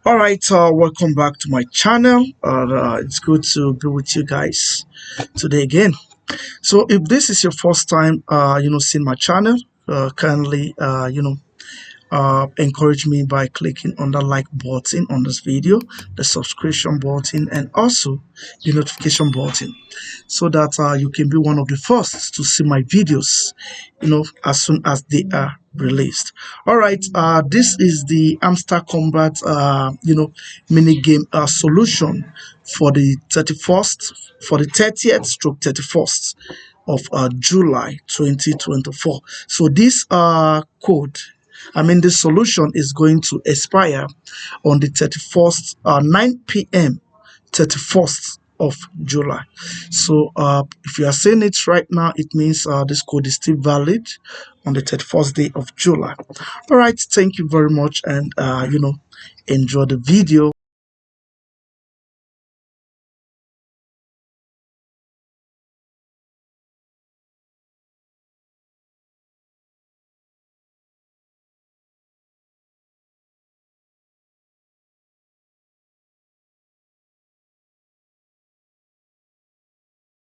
All right, welcome back to my channel. It's good to be with you guys today again. So, if this is your first time, seeing my channel, kindly, encourage me by clicking on the like button on this video, the subscription button, and also the notification button, so that you can be one of the first to see my videos, as soon as they are released. All right, this is the Hamster Kombat, mini game solution for the 31st, for the 30th stroke 31st of July 2024. So this code, this solution is going to expire on the 31st, 9 p.m. 31st of July. So if you are saying it right now, it means this code is still valid on the 31st day of July. All right, thank you very much, and enjoy the video.